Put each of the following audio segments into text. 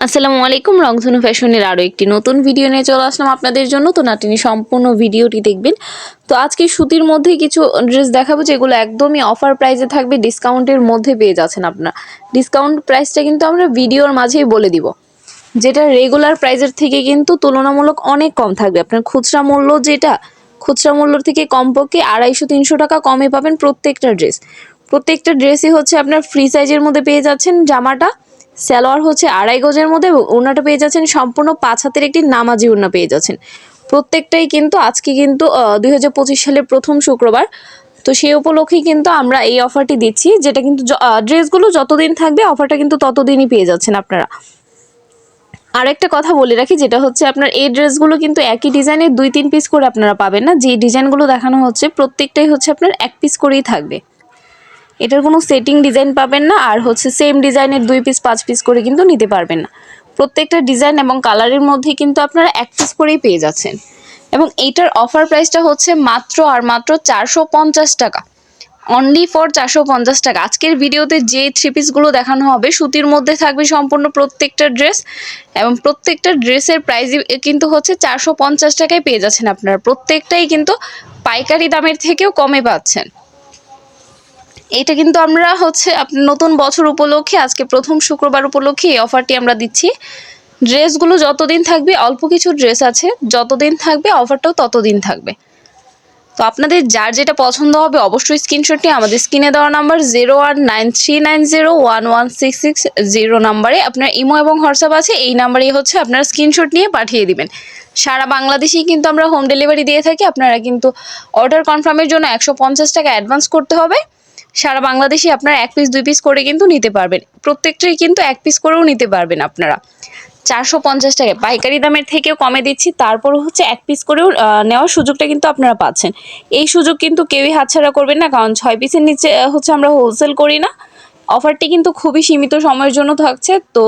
আসসালামু আলাইকুম। রংধনু ফ্যাশনের আরও একটি নতুন ভিডিও নিয়ে চলে আসলাম আপনাদের জন্য। তো নাটিনি সম্পূর্ণ ভিডিওটি দেখবেন। তো আজকে সুতির মধ্যে কিছু ড্রেস দেখাবো যেগুলো একদমই অফার প্রাইসে থাকবে, ডিসকাউন্টের মধ্যে পেয়ে যাচ্ছেন আপনারা। ডিসকাউন্ট প্রাইসটা কিন্তু আমরা ভিডিওর মাঝেই বলে দিব, যেটা রেগুলার প্রাইসের থেকে কিন্তু তুলনামূলক অনেক কম থাকবে। আপনার খুচরা মূল্য খুচরা মূল্য থেকে কমপক্ষে 250-300 টাকা কমে পাবেন প্রত্যেকটা ড্রেসই হচ্ছে আপনার ফ্রি সাইজের মধ্যে পেয়ে যাচ্ছেন। জামাটা সালোয়ার হচ্ছে 2.5 গজের মধ্যে, ওড়নাটা পেয়ে যাচ্ছেন সম্পূর্ণ 5 হাতের একটি নামাজি ওড়না পেয়ে যাচ্ছেন। প্রত্যেকটাই কিন্তু আজকে কিন্তু 2025 সালের প্রথম শুক্রবার, তো সেই উপলক্ষেই কিন্তু আমরা এই অফারটি দিচ্ছি, যেটা কিন্তু ড্রেসগুলো যতদিন থাকবে অফারটা কিন্তু ততদিনই পেয়ে যাচ্ছেন আপনারা। আর একটা কথা বলে রাখি, যেটা হচ্ছে আপনার এই ড্রেসগুলো কিন্তু একই ডিজাইনের 2-3 পিস করে আপনারা পাবেন না। যে ডিজাইনগুলো দেখানো হচ্ছে প্রত্যেকটাই হচ্ছে আপনার 1 পিস করেই থাকবে, এটার কোনো সেটিং ডিজাইন পাবেন না। আর হচ্ছে সেম ডিজাইনের 2 পিস 5 পিস করে কিন্তু নিতে পারবেন না। প্রত্যেকটা ডিজাইন এবং কালারের মধ্যে কিন্তু আপনারা 1 পিস করেই পেয়ে যাচ্ছেন। এবং এইটার অফার প্রাইসটা হচ্ছে মাত্র 450 টাকা, অনলি ফর 450 টাকা। আজকের ভিডিওতে যে 3 পিসগুলো দেখানো হবে সুতির মধ্যে থাকবে সম্পূর্ণ প্রত্যেকটা ড্রেস, এবং প্রত্যেকটা ড্রেসের প্রাইস কিন্তু হচ্ছে 450 টাকায় পেয়ে যাচ্ছেন আপনারা। প্রত্যেকটাই কিন্তু পাইকারি দামের থেকেও কমে পাচ্ছেন। এটা কিন্তু আমরা হচ্ছে নতুন বছর উপলক্ষে, আজকে প্রথম শুক্রবার উপলক্ষে এই অফারটি আমরা দিচ্ছি। ড্রেসগুলো যতদিন থাকবে, অল্প কিছু ড্রেস আছে, যতদিন থাকবে অফারটাও ততদিন থাকবে। তো আপনাদের যার যেটা পছন্দ হবে অবশ্যই স্ক্রিনশট নিয়ে আমাদের স্ক্রিনে দেওয়া নাম্বার 0193901166 নাম্বারে আপনার ইমো এবং হোয়াটসঅ্যাপ আছে, এই নাম্বারেই হচ্ছে আপনারা স্ক্রিনশট নিয়ে পাঠিয়ে দিবেন। সারা বাংলাদেশেই কিন্তু আমরা হোম ডেলিভারি দিয়ে থাকি। আপনারা কিন্তু অর্ডার কনফার্মের জন্য 150 টাকা অ্যাডভান্স করতে হবে। সারা বাংলাদেশে আপনারা 1 পিস 2 পিস করে কিন্তু নিতে পারবেন, প্রত্যেকটাই কিন্তু 1 পিস করেও নিতে পারবেন আপনারা। 450 টাকায় পাইকারি দামের থেকেও কমে দিচ্ছি, তারপর হচ্ছে 1 পিস করেও নেওয়ার সুযোগটা কিন্তু আপনারা পাচ্ছেন। এই সুযোগ কিন্তু কেউই হাতছাড়া করবেন না, কারণ 6 পিসের নিচে হচ্ছে আমরা হোলসেল করি না। অফারটি কিন্তু খুবই সীমিত সময়ের জন্য থাকছে। তো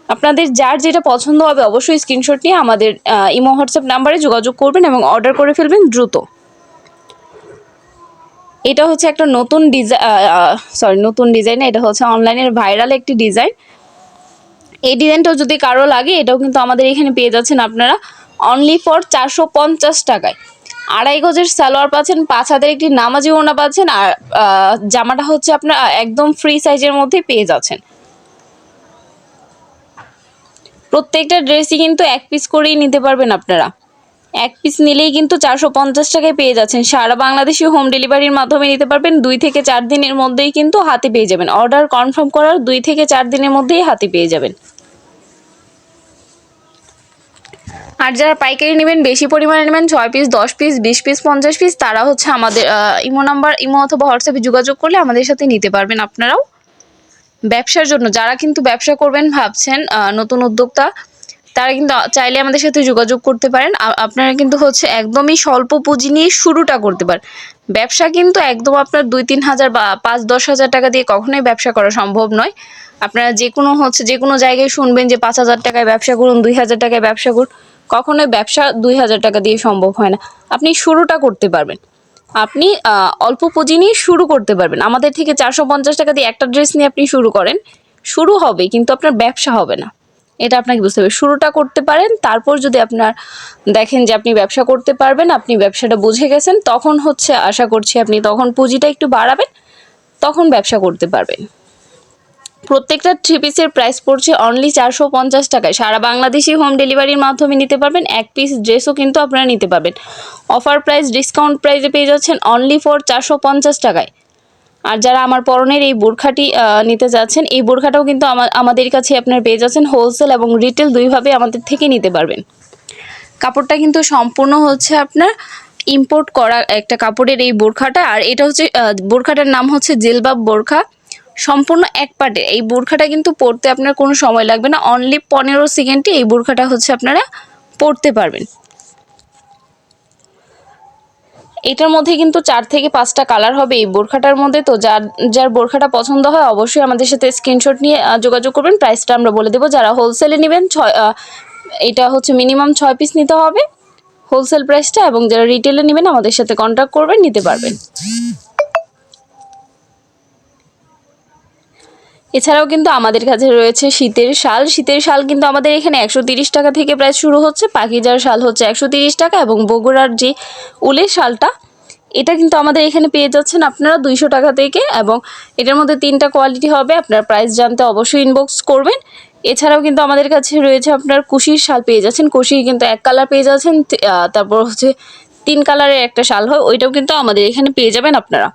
আপনাদের যার যেটা পছন্দ হবে অবশ্যই স্ক্রিনশট নিয়ে আমাদের ইমো হোয়াটসঅ্যাপ নাম্বারে যোগাযোগ করবেন এবং অর্ডার করে ফেলবেন দ্রুত। এটা হচ্ছে একটা নতুন ডিজাইন, এটা হচ্ছে অনলাইনের ভাইরাল একটি ডিজাইন। এই ডিজাইনটাও যদি কারো লাগে, এটাও কিন্তু আমাদের এখানে পেয়ে যাচ্ছেন আপনারা অনলি ফর 450 টাকায়। 2.5 গজের সালোয়ার পাচ্ছেন, 5 হাতের একটি নামাজি ওড়না পাচ্ছেন, আর জামাটা হচ্ছে আপনার একদম ফ্রি সাইজের মধ্যে পেয়ে যাচ্ছেন। প্রত্যেকটা ড্রেসই কিন্তু 1 পিস করেই নিতে পারবেন আপনারা। 1 পিস নিলেই কিন্তু 450 টাকায় পেয়ে যাচ্ছেন। সারা বাংলাদেশে হোম ডেলিভারির মাধ্যমে নিতে পারবেন। 2 থেকে 4 দিনের মধ্যেই কিন্তু হাতে পেয়ে যাবেন। অর্ডার কনফার্ম করার 2 থেকে 4 দিনের মধ্যেই হাতে পেয়ে যাবেন। আর যারা পাইকারি নেবেন, বেশি পরিমাণে নেবেন, 6 পিস 10 পিস 20 পিস 50 পিস, তারা হচ্ছে আমাদের ইমো অথবা হোয়াটসঅ্যাপে যোগাযোগ করলে আমাদের সাথে নিতে পারবেন আপনারাও। ব্যবসার জন্য যারা কিন্তু ব্যবসা করবেন ভাবছেন, নতুন উদ্যোক্তা, তারা কিন্তু চাইলে আমাদের সাথে যোগাযোগ করতে পারেন। আপনারা কিন্তু হচ্ছে একদমই স্বল্প পুঁজি নিয়ে শুরুটা করতে পারেন। ব্যবসা কিন্তু একদম আপনার 2-3 হাজার বা 5-10 হাজার টাকা দিয়ে কখনোই ব্যবসা করা সম্ভব নয়। আপনারা যে কোনো জায়গায় শুনবেন যে 5,000 টাকায় ব্যবসা করুন, 2,000 টাকায় ব্যবসা করুন, কখনোই ব্যবসা 2,000 টাকা দিয়ে সম্ভব হয় না। আপনি শুরুটা করতে পারবেন, আপনি অল্প পুঁজি নিয়ে শুরু করতে পারবেন। আমাদের থেকে 450 টাকা দিয়ে একটা ড্রেস নিয়ে আপনি শুরু করেন, শুরু হবে কিন্তু আপনার ব্যবসা হবে না। এটা আপনাকে বুঝতে হবে। শুরুটা করতে পারেন, তারপর যদি আপনার দেখেন যে আপনি ব্যবসা করতে পারবেন, আপনি ব্যবসাটা বুঝে গেছেন, তখন হচ্ছে আশা করছি আপনি তখন পুঁজিটা একটু বাড়াবেন, তখন ব্যবসা করতে পারবেন। প্রত্যেকটা 3 পিসের প্রাইস পড়ছে অনলি 450 টাকায়। সারা বাংলাদেশি হোম ডেলিভারির মাধ্যমে নিতে পারবেন। 1 পিস ড্রেসও কিন্তু আপনারা নিতে পারবেন। অফার প্রাইস, ডিসকাউন্ট প্রাইসে পেয়ে যাচ্ছেন অনলি ফর 450 টাকায়। আর যারা আমার পরনের এই বোরখাটি নিতে যাচ্ছেন, এই বোরখাটাও কিন্তু আমাদের কাছে আপনার পেয়ে যাচ্ছেন হোলসেল এবং রিটেল দুইভাবে আমাদের থেকে নিতে পারবেন। কাপড়টা কিন্তু সম্পূর্ণ হচ্ছে আপনার ইম্পোর্ট করা একটা কাপড়ের এই বোরখাটা। আর এটা হচ্ছে বোরখাটার নাম হচ্ছে জিলবাব বোরখা, সম্পূর্ণ এক পাটে। এই বোরখাটা কিন্তু পরতে আপনার কোনো সময় লাগবে না, অনলি 15 সেকেন্ডে এই বোরখাটা হচ্ছে আপনারা পরতে পারবেন। এটার মধ্যে কিন্তু 4 থেকে 5টা কালার হবে এই বোরখাটার মধ্যে। তো যার বোরখাটা পছন্দ হয় অবশ্যই আমাদের সাথে স্ক্রিনশট নিয়ে যোগাযোগ করবেন। প্রাইসটা আমরা বলে দেবো। যারা হোলসেলে নেবেন, এটা হচ্ছে মিনিমাম 6 পিস নিতে হবে হোলসেল প্রাইসটা, এবং যারা রিটেলে নেবেন আমাদের সাথে কন্ট্যাক্ট করবেন, নিতে পারবেন। এছাড়াও কিন্তু আমাদের কাছে রয়েছে শীতের শাল। শীতের শাল কিন্তু আমাদের এখানে 130 টাকা থেকে প্রাইস শুরু হচ্ছে। পাকিজার শাল হচ্ছে 130 টাকা এবং বগুড়ার যে উলের শালটা এটা কিন্তু আমাদের এখানে পেয়ে যাচ্ছেন আপনারা 200 টাকা থেকে, এবং এটার মধ্যে 3টা কোয়ালিটি হবে। আপনারা প্রাইস জানতে অবশ্যই ইনবক্স করবেন। এছাড়াও কিন্তু আমাদের কাছে রয়েছে আপনার কুশির শাল পেয়ে যাচ্ছেন। কুশির কিন্তু 1 কালার পেয়ে যাচ্ছেন, তারপর হচ্ছে 3 কালারের একটা শাল হয়, ওইটাও কিন্তু আমাদের এখানে পেয়ে যাবেন আপনারা।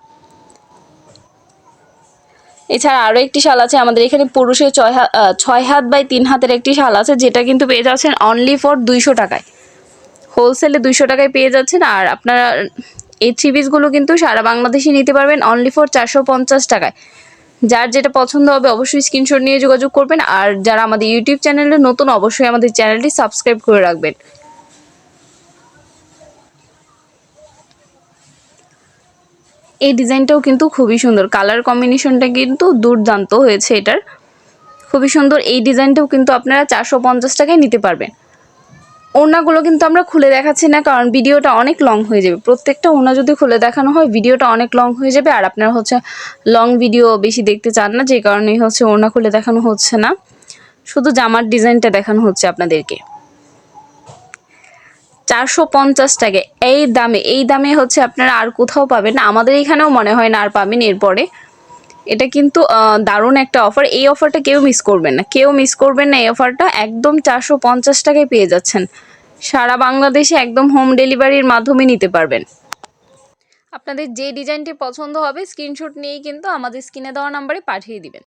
এছাড়া আরও একটি শাল আছে আমাদের এখানে, পুরুষের 6 হাত বাই 3 হাতের একটি শাল আছে, যেটা কিন্তু পেয়ে যাচ্ছেন অনলি ফর 200 টাকায়। হোলসেলে 200 টাকায় পেয়ে যাচ্ছেন। আর আপনারা এই 3 পিসগুলো কিন্তু সারা বাংলাদেশে নিতে পারবেন অনলি ফর 450 টাকায়। যার যেটা পছন্দ হবে অবশ্যই স্ক্রিনশট নিয়ে যোগাযোগ করবেন। আর যারা আমাদের ইউটিউব চ্যানেলে নতুন, অবশ্যই আমাদের চ্যানেলটি সাবস্ক্রাইব করে রাখবেন। এই ডিজাইনটাও কিন্তু খুবই সুন্দর, কালার কম্বিনেশনটা কিন্তু দুর্দান্ত হয়েছে এটার, খুবই সুন্দর। এই ডিজাইনটাও কিন্তু আপনারা 450 টাকায় নিতে পারবেন। ওড়নাগুলো কিন্তু আমরা খুলে দেখাচ্ছি না, কারণ ভিডিওটা অনেক লং হয়ে যাবে। প্রত্যেকটা ওড়না যদি খুলে দেখানো হয় ভিডিওটা অনেক লং হয়ে যাবে, আর আপনারা হচ্ছে লং ভিডিও বেশি দেখতে চান না, যে কারণেই হচ্ছে ওড়না খুলে দেখানো হচ্ছে না, শুধু জামার ডিজাইনটা দেখানো হচ্ছে আপনাদেরকে। 450 টাকা এই দামে হচ্ছে আপনারা আর কোথাও পাবেন না, আমাদের এখানেও মনে হয় না আর পাবেন এরপরে। এটা কিন্তু দারুণ একটা অফার। এই অফারটা কেউ মিস করবেন না, কেউ মিস করবেন না। এই অফারটা একদম 450 টাকায় পেয়ে যাচ্ছেন। সারা বাংলাদেশে একদম হোম ডেলিভারির মাধ্যমে নিতে পারবেন। আপনাদের যে ডিজাইনটি পছন্দ হবে স্ক্রিনশট নিয়েই কিন্তু আমাদের স্ক্রিনে দেওয়া নাম্বারে পাঠিয়ে দিবেন।